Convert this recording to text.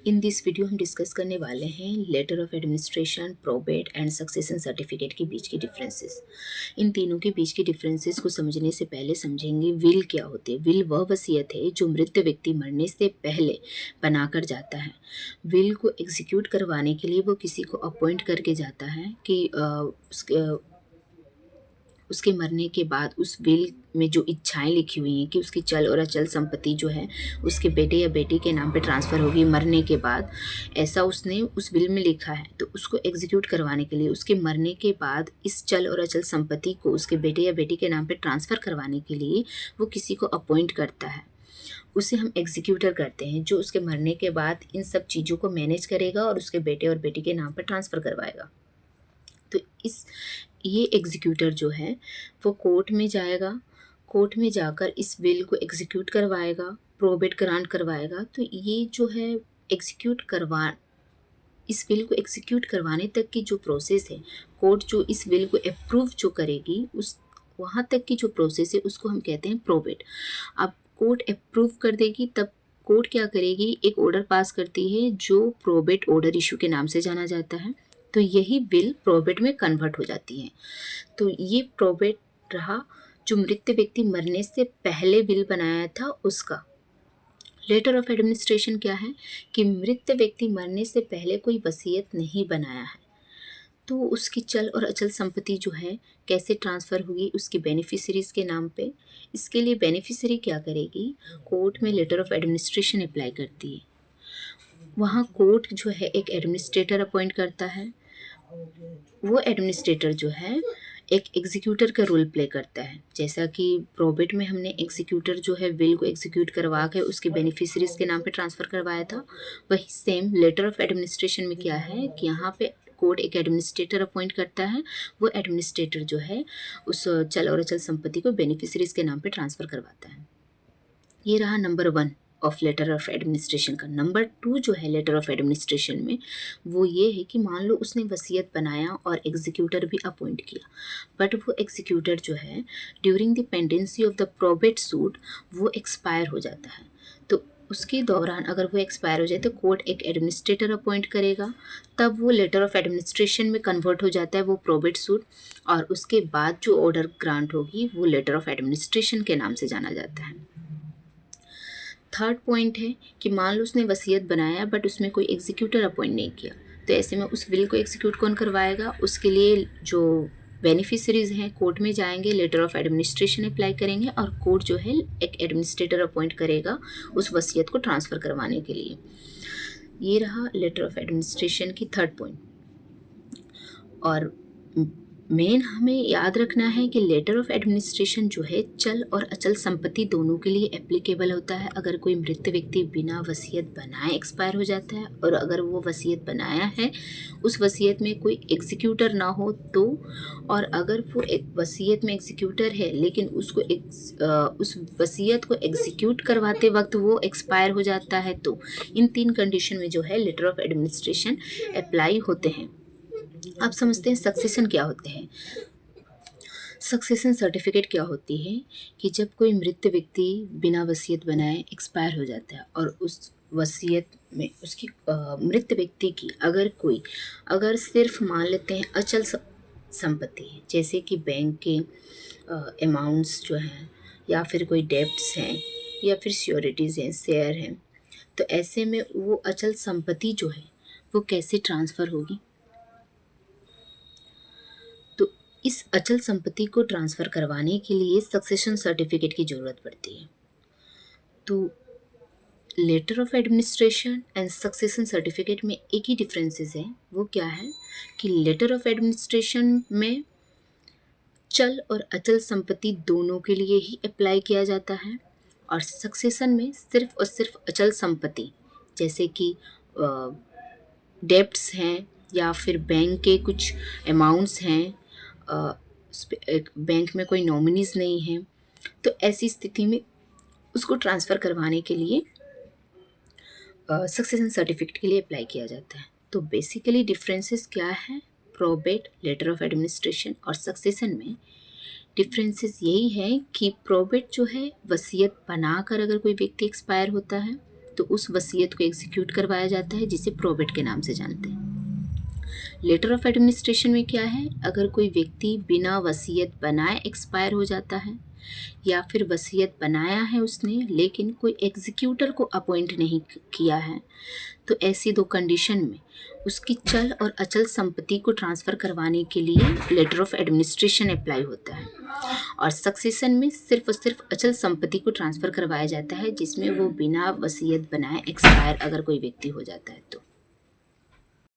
In this video हम discuss करने वाले हैं letter of administration, probate and succession certificate के बीच की डिफरेंसेस। इन तीनों के बीच की डिफरेंसेस को समझने से पहले समझेंगे विल क्या होते हैं। विल वह वसीयत है जो मृत व्यक्ति मरने से पहले बनाकर जाता है। विल को एग्जीक्यूट करवाने के लिए वो किसी को अपॉइंट करके जाता है कि उसके मरने के बाद उस विल में जो इच्छाएं लिखी हुई हैं कि उसकी चल और अचल संपत्ति जो है उसके बेटे या बेटी के नाम पे ट्रांसफ़र होगी मरने के बाद, ऐसा उसने उस विल में लिखा है। तो उसको एग्जीक्यूट करवाने के लिए उसके मरने के बाद इस चल और अचल संपत्ति को उसके बेटे या बेटी के नाम पे ट्रांसफ़र करवाने के लिए वो किसी को अपॉइंट करता है। उसे हम एग्जीक्यूटर करते हैं, जो उसके मरने के बाद इन सब चीज़ों को मैनेज करेगा और उसके बेटे और बेटी के नाम पर ट्रांसफ़र करवाएगा। तो ये एग्जीक्यूटर जो है वो कोर्ट में जाएगा, कोर्ट में जाकर इस विल को एग्जीक्यूट करवाएगा, प्रोबेट ग्रांट करवाएगा। तो ये जो है इस विल को एग्जीक्यूट करवाने तक की जो प्रोसेस है, कोर्ट जो इस विल को अप्रूव जो करेगी उस वहाँ तक की जो प्रोसेस है उसको हम कहते हैं प्रोबेट। अब कोर्ट अप्रूव कर देगी तब कोर्ट क्या करेगी, एक ऑर्डर पास करती है जो प्रोबेट ऑर्डर इशू के नाम से जाना जाता है। तो यही विल प्रोबेट में कन्वर्ट हो जाती है। तो ये प्रोबेट रहा जो मृत व्यक्ति मरने से पहले विल बनाया था उसका। लेटर ऑफ एडमिनिस्ट्रेशन क्या है कि मृत व्यक्ति मरने से पहले कोई वसीयत नहीं बनाया है, तो उसकी चल और अचल संपत्ति जो है कैसे ट्रांसफ़र होगी उसके बेनिफिशरीज़ के नाम पे। इसके लिए बेनिफिशरी क्या करेगी, कोर्ट में लेटर ऑफ एडमिनिस्ट्रेशन अप्लाई करती है। वहाँ कोर्ट जो है एक एडमिनिस्ट्रेटर अपॉइंट करता है। वो एडमिनिस्ट्रेटर जो है एक एग्जीक्यूटर का रोल प्ले करता है। जैसा कि प्रोबेट में हमने एग्जीक्यूटर जो है विल को एग्जीक्यूट करवा के उसके बेनिफिशरीज़ के नाम पे ट्रांसफ़र करवाया था, वही सेम लेटर ऑफ एडमिनिस्ट्रेशन में क्या है कि यहाँ पे कोर्ट एक एडमिनिस्ट्रेटर अपॉइंट करता है। वो एडमिनिस्ट्रेटर जो है उस चल और अचल संपत्ति को बेनिफिशरीज़ के नाम पे ट्रांसफ़र करवाता है। ये रहा number 1 of letter of administration का। नंबर 2 जो है लेटर ऑफ एडमिनिस्ट्रेशन में वो ये है कि मान लो उसने वसीयत बनाया और एग्जीक्यूटर भी अपॉइंट किया, बट वो एग्जीक्यूटर जो है during the pendency of the probate suit वो एक्सपायर हो जाता है। तो उसके दौरान अगर वो एक्सपायर हो जाए तो कोर्ट एक एडमिनिस्ट्रेटर अपॉइंट करेगा, तब वो लेटर ऑफ एडमिनिस्ट्रेशन में कन्वर्ट हो जाता है वो प्रोबेट सूट, और उसके बाद जो ऑर्डर ग्रांट होगी वो लेटर ऑफ एडमिनिस्ट्रेशन के नाम से जाना जाता है। थर्ड पॉइंट है कि मान लो उसने वसीयत बनाया बट उसमें कोई एग्जीक्यूटर अपॉइंट नहीं किया, तो ऐसे में उस विल को एग्जीक्यूट कौन करवाएगा, उसके लिए जो बेनिफिशरीज हैं कोर्ट में जाएंगे, लेटर ऑफ एडमिनिस्ट्रेशन अप्लाई करेंगे और कोर्ट जो है एक एडमिनिस्ट्रेटर अपॉइंट करेगा उस वसीयत को ट्रांसफ़र करवाने के लिए। ये रहा लेटर ऑफ एडमिनिस्ट्रेशन की थर्ड पॉइंट। और मेन हमें याद रखना है कि लेटर ऑफ एडमिनिस्ट्रेशन जो है चल और अचल संपत्ति दोनों के लिए एप्लीकेबल होता है। अगर कोई मृत व्यक्ति बिना वसीयत बनाए एक्सपायर हो जाता है और अगर वो वसीयत बनाया है उस वसीयत में कोई एग्जीक्यूटर ना हो तो, और अगर वो एक वसीयत में एग्जीक्यूटर है लेकिन उस वसीयत को एग्जीक्यूट करवाते वक्त वो एक्सपायर हो जाता है, तो इन 3 कंडीशन में जो है लेटर ऑफ एडमिनिस्ट्रेशन अप्लाई होते हैं। आप समझते हैं सक्सेशन क्या होते हैं। सक्सेशन सर्टिफिकेट क्या होती है कि जब कोई मृत व्यक्ति बिना वसीयत बनाए एक्सपायर हो जाता है और उस वसीयत में उसकी मृत व्यक्ति की अगर सिर्फ मान लेते हैं अचल संपत्ति है, जैसे कि बैंक के अमाउंट्स जो हैं या फिर कोई डेब्ट्स हैं या फिर सिक्योरिटीज़ हैं, शेयर हैं, तो ऐसे में वो अचल संपत्ति जो है वो कैसे ट्रांसफ़र होगी। तो इस अचल संपत्ति को ट्रांसफ़र करवाने के लिए सक्सेशन सर्टिफिकेट की ज़रूरत पड़ती है। तो letter of administration and succession certificate में एक ही डिफरेंसेस है, वो क्या है कि लेटर ऑफ एडमिनिस्ट्रेशन में चल और अचल संपत्ति दोनों के लिए ही अप्लाई किया जाता है और सक्सेशन में सिर्फ और सिर्फ अचल संपत्ति, जैसे कि डेब्ट्स हैं या फिर बैंक के कुछ अमाउंट्स हैं, बैंक में कोई नॉमिनीज नहीं है, तो ऐसी स्थिति में उसको ट्रांसफ़र करवाने के लिए सक्सेशन सर्टिफिकेट के लिए अप्लाई किया जाता है। तो बेसिकली डिफरेंसेस क्या है प्रोबेट, लेटर ऑफ एडमिनिस्ट्रेशन और सक्सेशन में। डिफरेंसेस यही है कि प्रोबेट जो है वसीयत बनाकर अगर कोई व्यक्ति एक्सपायर होता है तो उस वसीयत को एग्जीक्यूट करवाया जाता है, जिसे प्रोबेट के नाम से जानते हैं। लेटर ऑफ एडमिनिस्ट्रेशन में क्या है, अगर कोई व्यक्ति बिना वसीयत बनाए एक्सपायर हो जाता है, या फिर वसीयत बनाया है उसने लेकिन कोई एग्जीक्यूटर को अपॉइंट नहीं किया है, तो ऐसी दो कंडीशन में उसकी चल और अचल संपत्ति को ट्रांसफ़र करवाने के लिए लेटर ऑफ एडमिनिस्ट्रेशन अप्लाई होता है। और सक्सेशन में सिर्फ और सिर्फ अचल संपत्ति को ट्रांसफ़र करवाया जाता है, जिसमें वो बिना वसीयत बनाए एक्सपायर अगर कोई व्यक्ति हो जाता है तो।